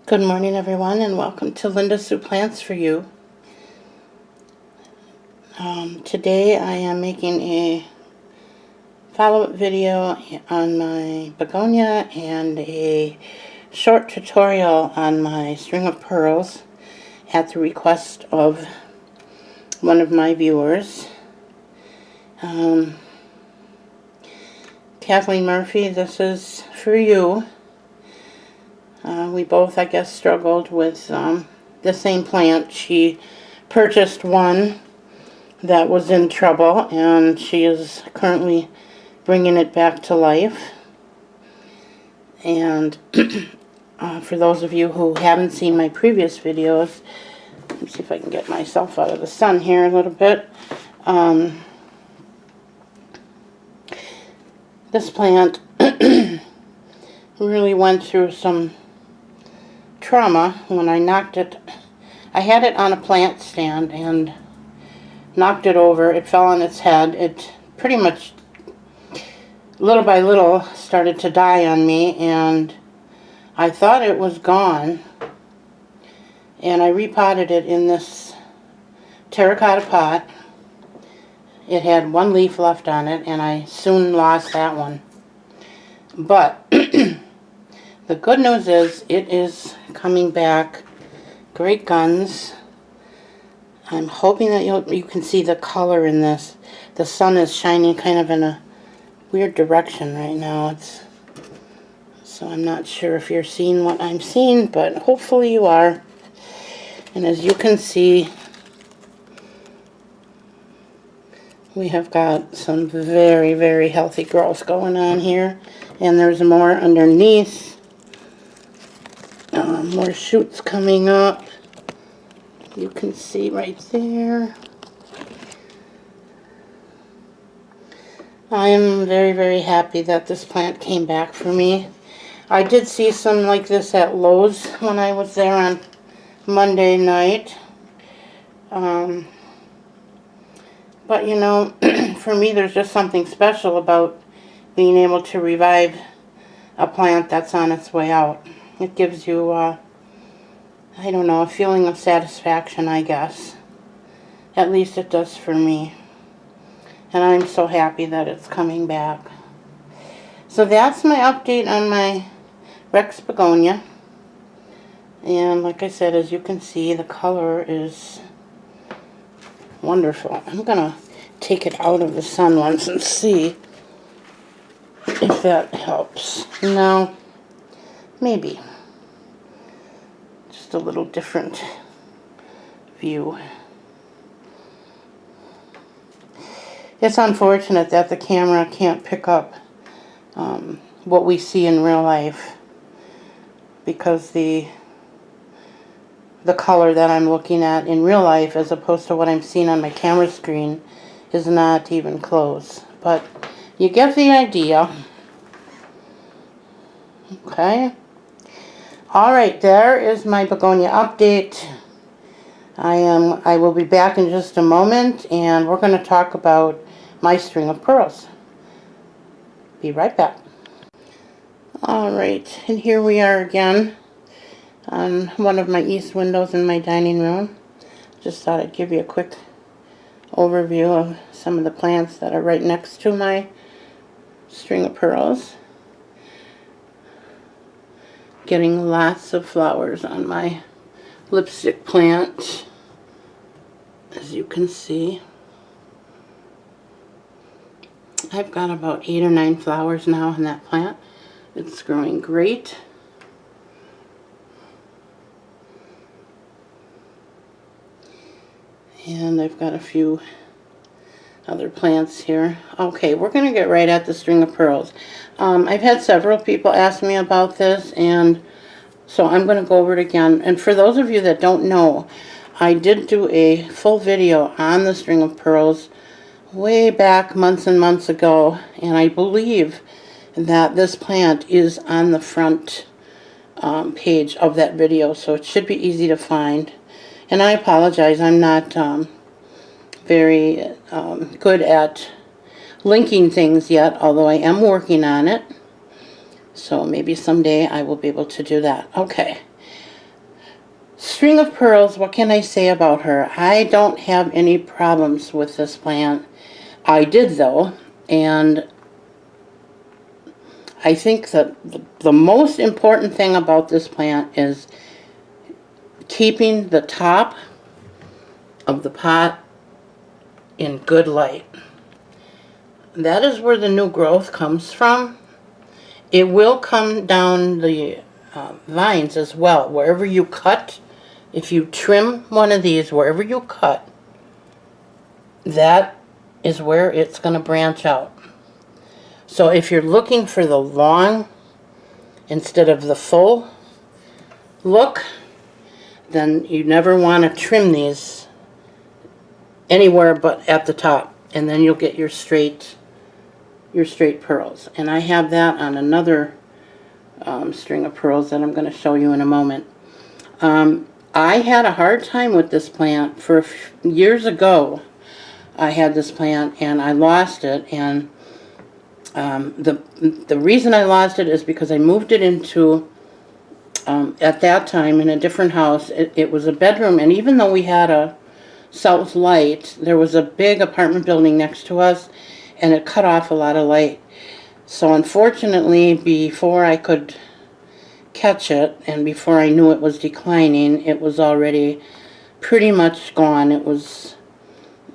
Good morning, everyone, and welcome to Linda Sue Plants for You. Today I am making a follow-up video on my begonia and a short tutorial on my string of pearls at the request of one of my viewers. Kathleen Murphy, this is for you. We both, I guess, struggled with the same plant. She purchased one that was in trouble, and she is currently bringing it back to life. And for those of you who haven't seen my previous videos, let me see if I can get myself out of the sun here a little bit. This plant really went through some trauma when I knocked it. I had it on a plant stand and knocked it over. It fell on its head. It pretty much, little by little, started to die on me, and I thought it was gone. And I repotted it in this terracotta pot. It had one leaf left on it, and I soon lost that one. But the good news is it is coming back great guns. I'm hoping that you can see the color in this. The sun is shining kind of in a weird direction right now. So I'm not sure if you're seeing what I'm seeing, but hopefully you are. And as you can see, we have got some very, very healthy growth going on here. And there's more underneath. More shoots coming up. You can see right there. I am very, very happy that this plant came back for me. I did see some like this at Lowe's when I was there on Monday night. But you know, for me there's just something special about being able to revive a plant that's on its way out. It gives you, I don't know, a feeling of satisfaction, I guess. At least it does for me. And I'm so happy that it's coming back. So that's my update on my Rex begonia. And like I said, as you can see, the color is wonderful. I'm going to take it out of the sun once and see if that helps. No. Maybe. Just a little different view. It's unfortunate that the camera can't pick up what we see in real life, because the color that I'm looking at in real life as opposed to what I'm seeing on my camera screen is not even close. But you get the idea. Okay. Alright, there is my begonia update. I will be back in just a moment, and we're going to talk about my string of pearls. Be right back. Alright, and here we are again on one of my east windows in my dining room. Just thought I'd give you a quick overview of some of the plants that are right next to my string of pearls. Getting lots of flowers on my lipstick plant, as you can see. I've got about 8 or 9 flowers now on that plant. It's growing great. And I've got a few other plants here. Okay, we're going to get right at the string of pearls. I've had several people ask me about this, and so I'm going to go over it again. And for those of you that don't know, I did do a full video on the string of pearls way back months and months ago, and I believe that this plant is on the front page of that video, so it should be easy to find. And I apologize, I'm not very good at linking things yet, although I am working on it. So maybe someday I will be able to do that. Okay. String of pearls, what can I say about her? I don't have any problems with this plant. I did though, and I think that the most important thing about this plant is keeping the top of the pot in good light. That is where the new growth comes from. It will come down the vines as well. Wherever you cut, if you trim one of these, wherever you cut, that is where it's going to branch out. So if you're looking for the long instead of the full look, then you never want to trim these anywhere but at the top, and then you'll get your straight pearls. And I have that on another string of pearls that I'm going to show you in a moment. I had a hard time with this plant for years ago. I had this plant and I lost it, and the reason I lost it is because I moved it into at that time in a different house. It was a bedroom, and even though we had a south light, there was a big apartment building next to us, and it cut off a lot of light. So unfortunately, before I could catch it and before I knew it was declining, it was already pretty much gone. It was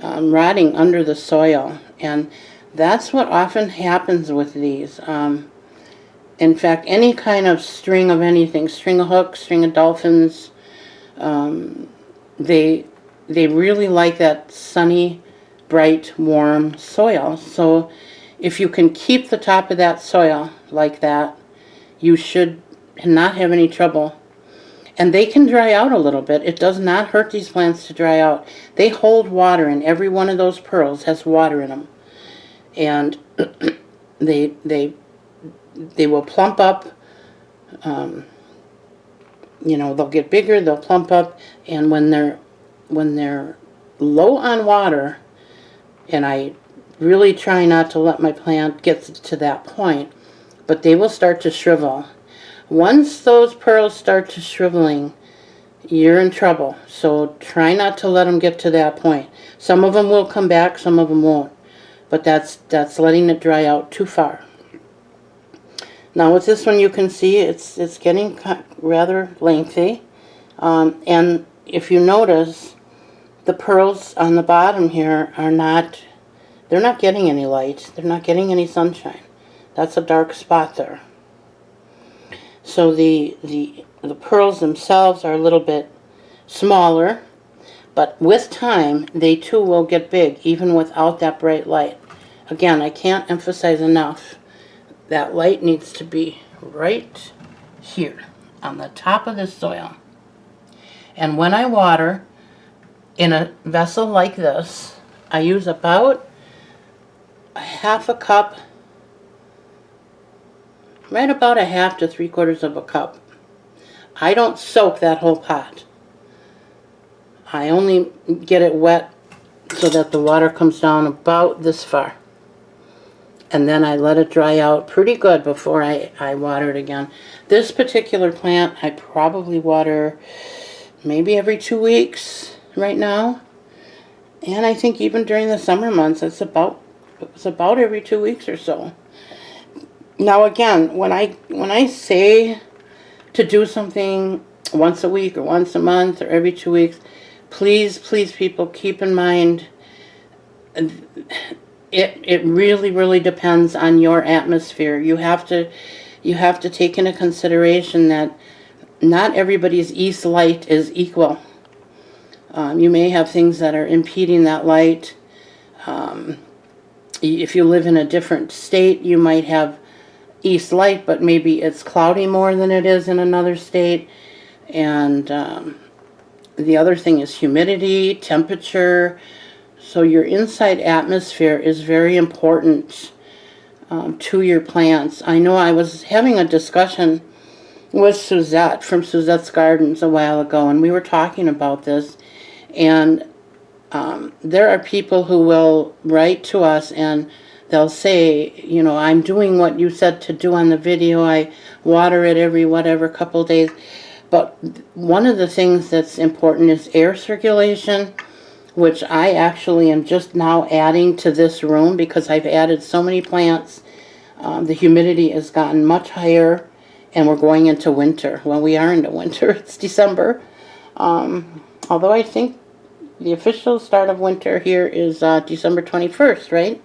rotting under the soil, and that's what often happens with these. In fact, any kind of string of anything, string of hooks, string of dolphins, they really like that sunny, bright, warm soil. So if you can keep the top of that soil like that, you should not have any trouble. And they can dry out a little bit. It does not hurt these plants to dry out. They hold water, and every one of those pearls has water in them. And they will plump up. You know, they'll get bigger, they'll plump up, and when they're low on water, and I really try not to let my plant get to that point, but they will start to shrivel. Once those pearls start to shriveling, you're in trouble. So try not to let them get to that point. Some of them will come back, some of them won't. But that's letting it dry out too far. Now with this one, you can see it's getting rather lengthy. And if you notice, the pearls on the bottom here they're not getting any light. They're not getting any sunshine. That's a dark spot there. So the pearls themselves are a little bit smaller, but with time, they too will get big, even without that bright light. Again, I can't emphasize enough, that light needs to be right here, on the top of the soil. And when I water, in a vessel like this, I use about a half a cup, right about a half to 3/4 of a cup. I don't soak that whole pot. I only get it wet so that the water comes down about this far. And then I let it dry out pretty good before I water it again. This particular plant, I probably water maybe every 2 weeks right now. And I think even during the summer months, it was about every 2 weeks or so. Now again, when I say to do something once a week or once a month or every 2 weeks, please people keep in mind it really depends on your atmosphere. You have to take into consideration that not everybody's east light is equal. You may have things that are impeding that light. If you live in a different state, you might have east light, but maybe it's cloudy more than it is in another state. And the other thing is humidity, temperature. So your inside atmosphere is very important to your plants. I know I was having a discussion with Suzette from Suzette's Gardens a while ago, and we were talking about this. And there are people who will write to us and they'll say, you know, I'm doing what you said to do on the video. I water it every couple days. But one of the things that's important is air circulation, which I actually am just now adding to this room because I've added so many plants. The humidity has gotten much higher, and we're going into winter. Well, we are into winter. It's December. Although I think the official start of winter here is December 21st, right?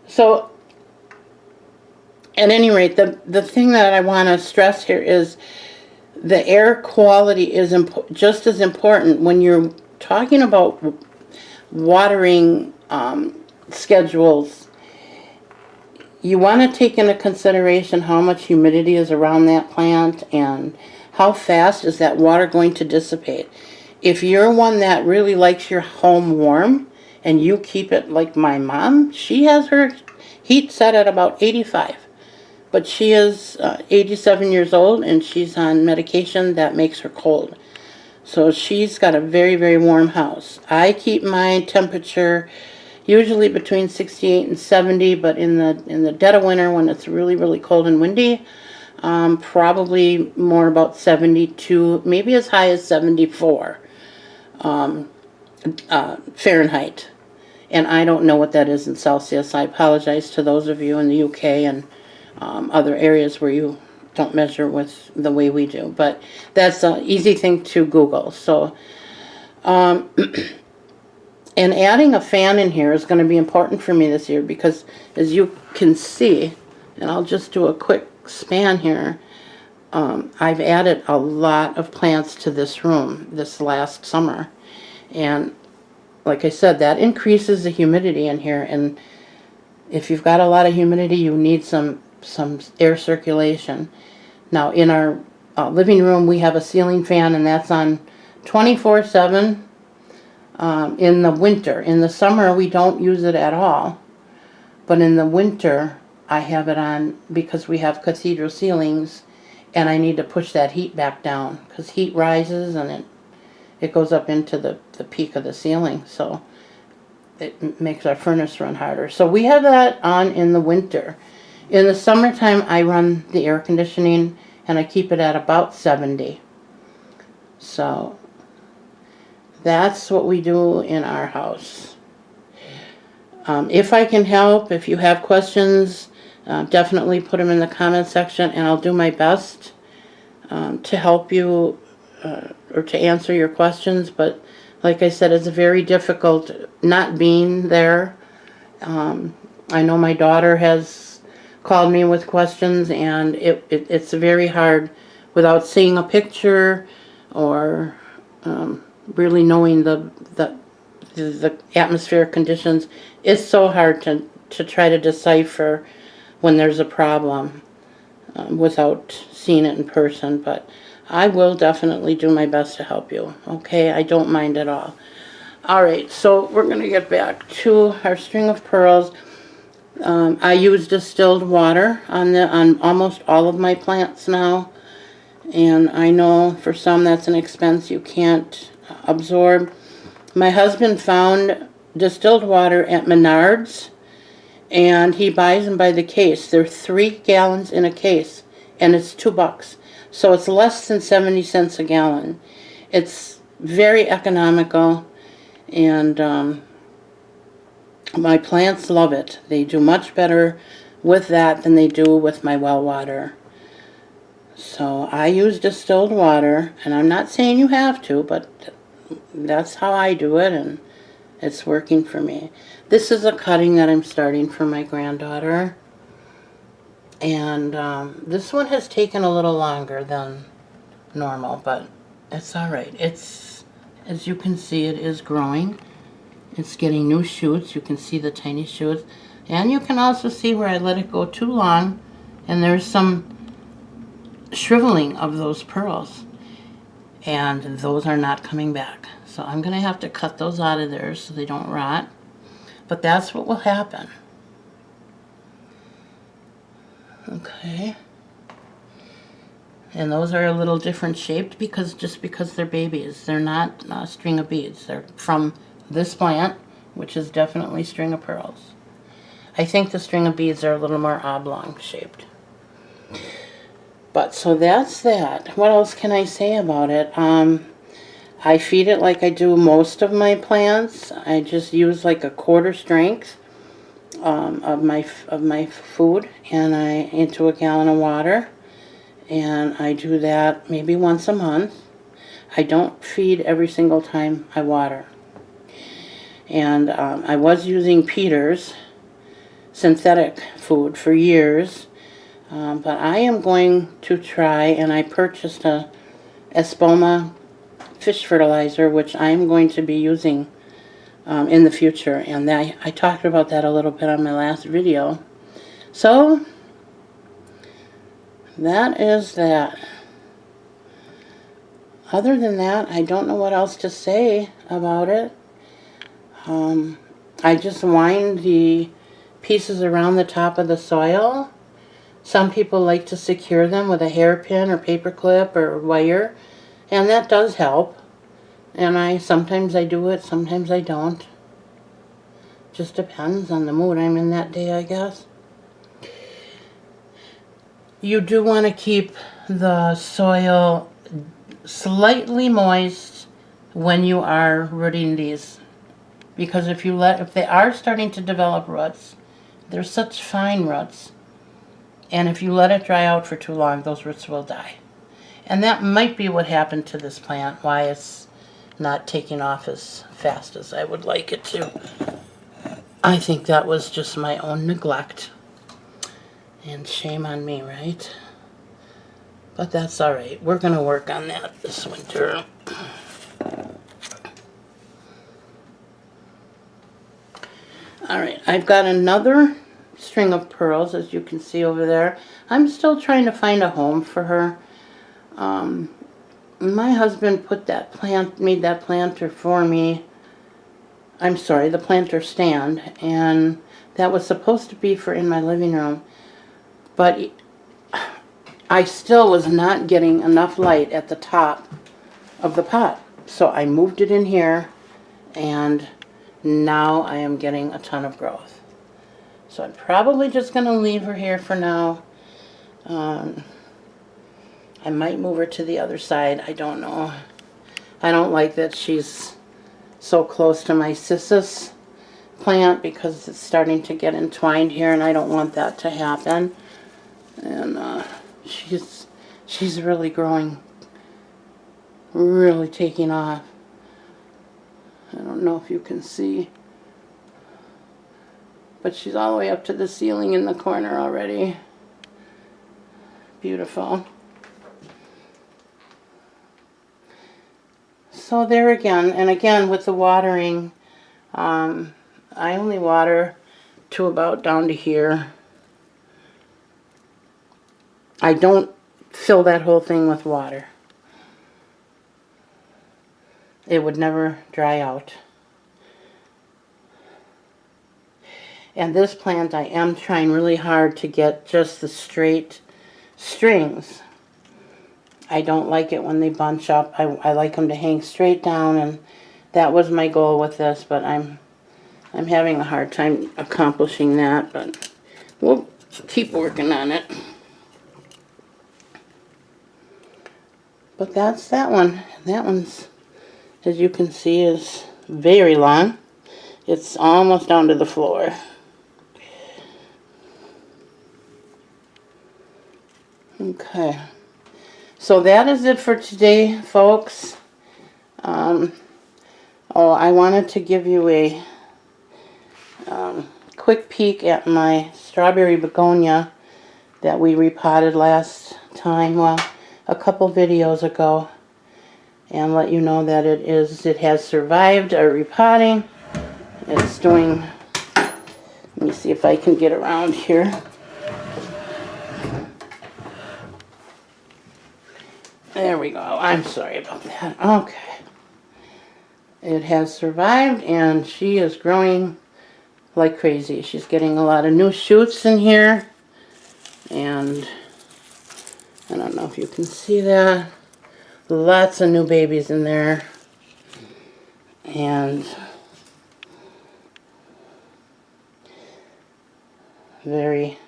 So, at any rate, the thing that I want to stress here is the air quality is just as important when you're talking about watering schedules. You want to take into consideration how much humidity is around that plant and how fast is that water going to dissipate. If you're one that really likes your home warm and you keep it like my mom, she has her heat set at about 85. But she is 87 years old and she's on medication that makes her cold. So she's got a very, very warm house. I keep my temperature usually between 68 and 70, but in the dead of winter when it's really, really cold and windy, probably more about 72, maybe as high as 74 Fahrenheit. And I don't know what that is in Celsius. I apologize to those of you in the UK and other areas where you don't measure with the way we do. But that's an easy thing to Google. So, and adding a fan in here is going to be important for me this year because, as you can see, and I'll just do a quick span here, I've added a lot of plants to this room this last summer. And like I said, that increases the humidity in here. And if you've got a lot of humidity, you need some air circulation. Now, in our living room, we have a ceiling fan, and that's on 24/7 in the winter. In the summer, we don't use it at all. But in the winter, I have it on because we have cathedral ceilings, and I need to push that heat back down because heat rises and it goes up into the peak of the ceiling. So it makes our furnace run harder. So we have that on in the winter. In the summertime, I run the air conditioning, and I keep it at about 70. So that's what we do in our house. If I can help, if you have questions, definitely put them in the comment section, and I'll do my best to help you or to answer your questions. But like I said, it's very difficult not being there. I know my daughter has called me with questions, and it's very hard without seeing a picture or really knowing the atmospheric conditions. It's so hard to try to decipher when there's a problem without seeing it in person. But I will definitely do my best to help you. Okay, I don't mind at all. All right, so we're going to get back to our string of pearls. I use distilled water on almost all of my plants now, and I know for some that's an expense you can't absorb. My husband found distilled water at Menards, and he buys them by the case. They're 3 gallons in a case, and it's $2. So it's less than 70 cents a gallon. It's very economical, and my plants love it. They do much better with that than they do with my well water. So I use distilled water, and I'm not saying you have to, but that's how I do it, and it's working for me. This is a cutting that I'm starting for my granddaughter, and this one has taken a little longer than normal, but it's all right. It's, as you can see, it is growing. It's getting new shoots. You can see the tiny shoots. And you can also see where I let it go too long, and there's some shriveling of those pearls. And those are not coming back. So I'm going to have to cut those out of there so they don't rot. But that's what will happen. Okay. And those are a little different shaped because they're babies. They're not a string of beads. They're from this plant, which is definitely string of pearls. I think the string of beads are a little more oblong shaped. But so that's that. What else can I say about it? I feed it like I do most of my plants. I just use like a quarter strength of my food, and into a gallon of water, and I do that maybe once a month. I don't feed every single time I water. And I was using Peter's synthetic food for years, but I am going to try, and I purchased a Espoma fish fertilizer, which I'm going to be using in the future, and I talked about that a little bit on my last video. So that is that. Other than that, I don't know what else to say about it. I just wind the pieces around the top of the soil. Some people like to secure them with a hairpin or paper clip or wire, and that does help. And sometimes I do it, sometimes I don't. Just depends on the mood I'm in that day, I guess. You do want to keep the soil slightly moist when you are rooting these, because if they are starting to develop roots, they're such fine roots, and if you let it dry out for too long, those roots will die. And that might be what happened to this plant, why it's not taking off as fast as I would like it to. I think that was just my own neglect, and shame on me, right? But that's all right. We're going to work on that this winter. All right, I've got another string of pearls, as you can see over there. I'm still trying to find a home for her. My husband made that planter for me. I'm sorry, the planter stand, and that was supposed to be for in my living room. But I still was not getting enough light at the top of the pot. So I moved it in here, and now I am getting a ton of growth. So I'm probably just going to leave her here for now. I might move her to the other side. I don't know. I don't like that she's so close to my cissus plant, because it's starting to get entwined here, and I don't want that to happen. And she's really growing, really taking off. I don't know if you can see, but she's all the way up to the ceiling in the corner already. Beautiful. So there again, and again with the watering, I only water to about down to here. I don't fill that whole thing with water. It would never dry out. And this plant, I am trying really hard to get just the straight strings. I don't like it when they bunch up. I like them to hang straight down, and that was my goal with this, but I'm having a hard time accomplishing that, but we'll keep working on it. But that's that one. That one's, as you can see, is very long. It's almost down to the floor. Okay. So that is it for today, folks. I wanted to give you a quick peek at my strawberry begonia that we repotted last time, well, a couple videos ago, and let you know that it has survived our repotting. It's doing, let me see if I can get around here. There we go. I'm sorry about that. Okay. It has survived, and she is growing like crazy. She's getting a lot of new shoots in here, and I don't know if you can see that. Lots of new babies in there, and very,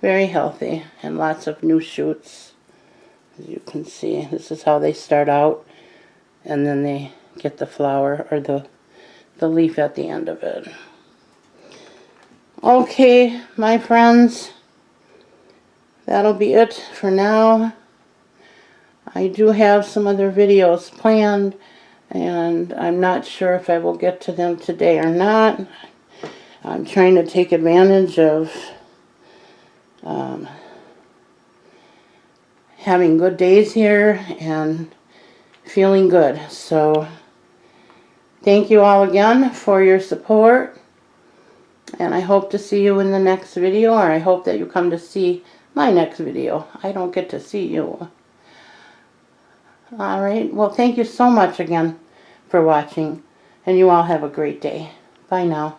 Very healthy and lots of new shoots. As you can see, this is how they start out, and then they get the flower or the leaf at the end of it. Okay, my friends, that'll be it for now. I do have some other videos planned, and I'm not sure if I will get to them today or not. I'm trying to take advantage of having good days here and feeling good. So thank you all again for your support, and I hope to see you in the next video, or I hope that you come to see my next video. I don't get to see you. Alright, well, thank you so much again for watching, and you all have a great day. Bye now.